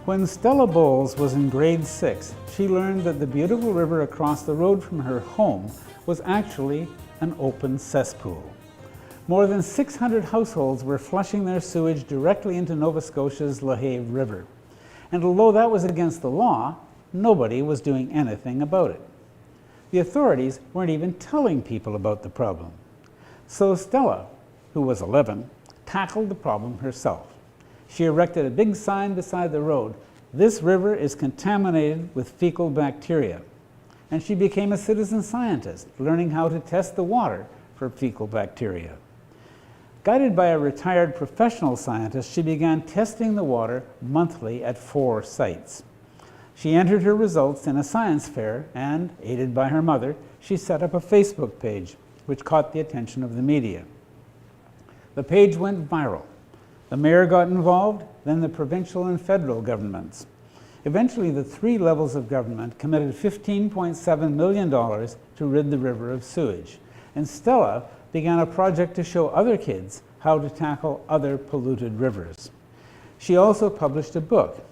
When Stella Bowles was in grade 6, she learned that the beautiful river across the road from her home was actually an open cesspool. More than 600 households were flushing their sewage directly into Nova Scotia's LaHave River. And although that was against the law, nobody was doing anything about it. The authorities weren't even telling people about the problem. So Stella, who was 11, tackled the problem herself. She erected a big sign beside the road: "This river is contaminated with fecal bacteria." And she became a citizen scientist, learning how to test the water for fecal bacteria. Guided by a retired professional scientist, she began testing the water monthly at 4 sites. She entered her results in a science fair and, aided by her mother, she set up a Facebook page, which caught the attention of the media. The page went viral. The mayor got involved, then the provincial and federal governments. Eventually, the 3 levels of government committed $15.7 million to rid the river of sewage. And Stella began a project to show other kids how to tackle other polluted rivers. She also published a book.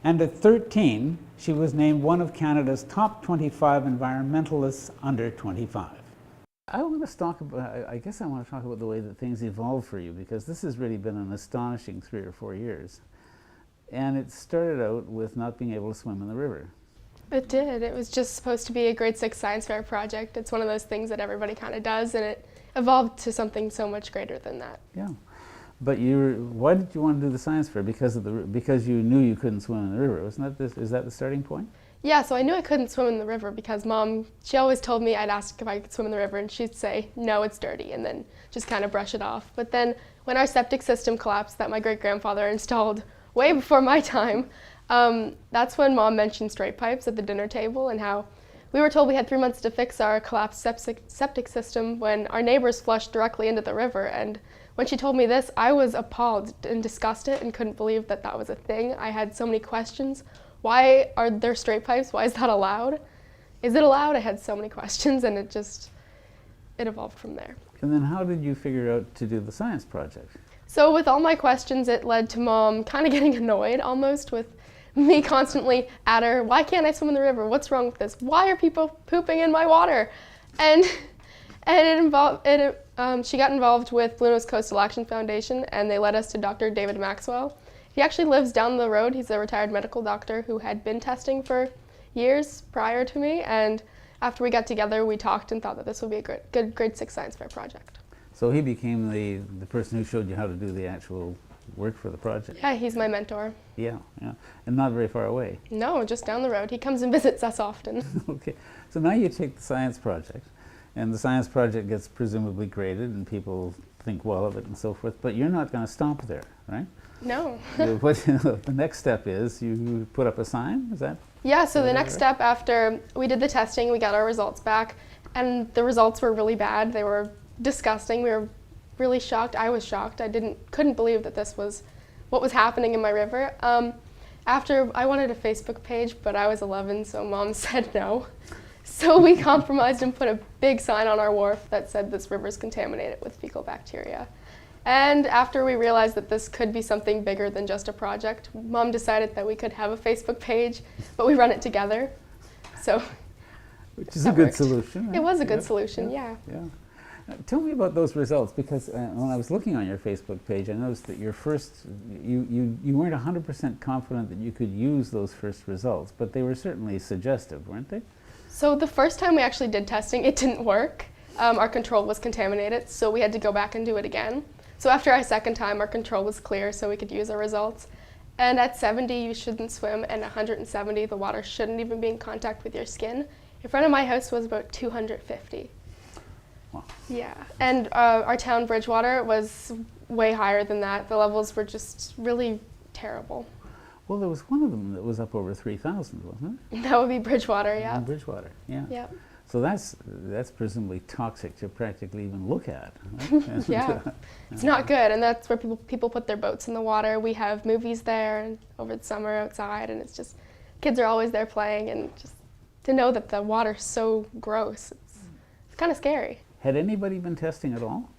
And at 13, she was named one of Canada's top 25 environmentalists under 25. I want to talk about, I guess I want to talk about the way that things evolved for you, because this has really been an astonishing 3 or 4 years. And it started out with not being able to swim in the river. It did. It was just supposed to be a grade 6 science fair project. It's one of those things that everybody kind of does, and it evolved to something so much greater than that. Yeah. But why did you want to do the science fair? Because you knew you couldn't swim in the river. Is that the starting point? Yeah, so I knew I couldn't swim in the river because Mom, she always told me, I'd ask if I could swim in the river, and she'd say, no, it's dirty, and then just kind of brush it off. But then when our septic system collapsed that my great-grandfather installed way before my time, that's when Mom mentioned straight pipes at the dinner table, and how we were told we had 3 months to fix our collapsed septic system when our neighbors flushed directly into the river. And when she told me this, I was appalled and disgusted and couldn't believe that that was a thing. I had so many questions. Why are there straight pipes? Why is that allowed? Is it allowed? I had so many questions, and it evolved from there. And then how did you figure out to do the science project? So with all my questions, it led to Mom kind of getting annoyed almost with me constantly at her. Why can't I swim in the river? What's wrong with this? Why are people pooping in my water? And she got involved with Blue Nose Coastal Action Foundation, and they led us to Dr. David Maxwell. He actually lives down the road. He's a retired medical doctor who had been testing for years prior to me, and after we got together, we talked and thought that this would be a good grade 6 science fair project. So he became the person who showed you how to do the actual work for the project? Yeah, he's my mentor. Yeah, yeah. And not very far away? No, just down the road. He comes and visits us often. Okay. So now you take the science project, and the science project gets presumably graded, and people think well of it and so forth, but you're not going to stop there, right? No. The next step is you put up a sign, is that? Yeah, so the next step after we did the testing, we got our results back, and the results were really bad. They were disgusting. We were really shocked. I was shocked. I couldn't believe that this was what was happening in my river. After, I wanted a Facebook page, but I was 11, so Mom said no. So we compromised and put a big sign on our wharf that said this river is contaminated with fecal bacteria. And after we realized that this could be something bigger than just a project, Mom decided that we could have a Facebook page, but we run it together. So, which is a good solution. Right? It was a good solution, yeah. Tell me about those results, because when I was looking on your Facebook page, I noticed that you weren't 100% confident that you could use those first results, but they were certainly suggestive, weren't they? So the first time we actually did testing, it didn't work. Our control was contaminated, so we had to go back and do it again. So after our second time, our control was clear, so we could use our results. And at 70, you shouldn't swim, and 170, the water shouldn't even be in contact with your skin. In front of my house was about 250. Wow. Yeah, and our town, Bridgewater, was way higher than that. The levels were just really terrible. Well, there was one of them that was up over 3,000, wasn't it? That would be Bridgewater, yeah. Bridgewater, yeah. Yep. So that's presumably toxic to practically even look at. Right? Yeah, it's not good, and that's where people put their boats in the water. We have movies there and over the summer outside, and it's just, kids are always there playing, and just to know that the water's so gross, it's kind of scary. Had anybody been testing at all?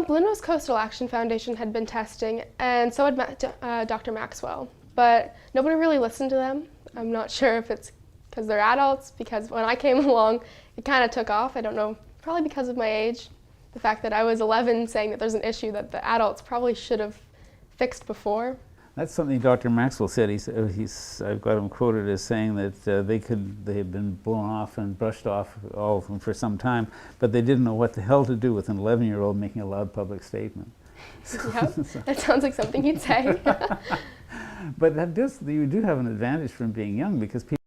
Blue Nose Coastal Action Foundation had been testing, and so had Dr. Maxwell. but nobody really listened to them. I'm not sure if it's because they're adults, because when I came along, it kind of took off. I don't know, probably because of my age. The fact that I was 11 saying that there's an issue that the adults probably should have fixed before. That's something Dr. Maxwell said. I've got him quoted as saying that they had been blown off and brushed off all of them for some time, but they didn't know what the hell to do with an 11-year-old making a loud public statement. Yep, that sounds like something he'd say. But you do have an advantage from being young, because people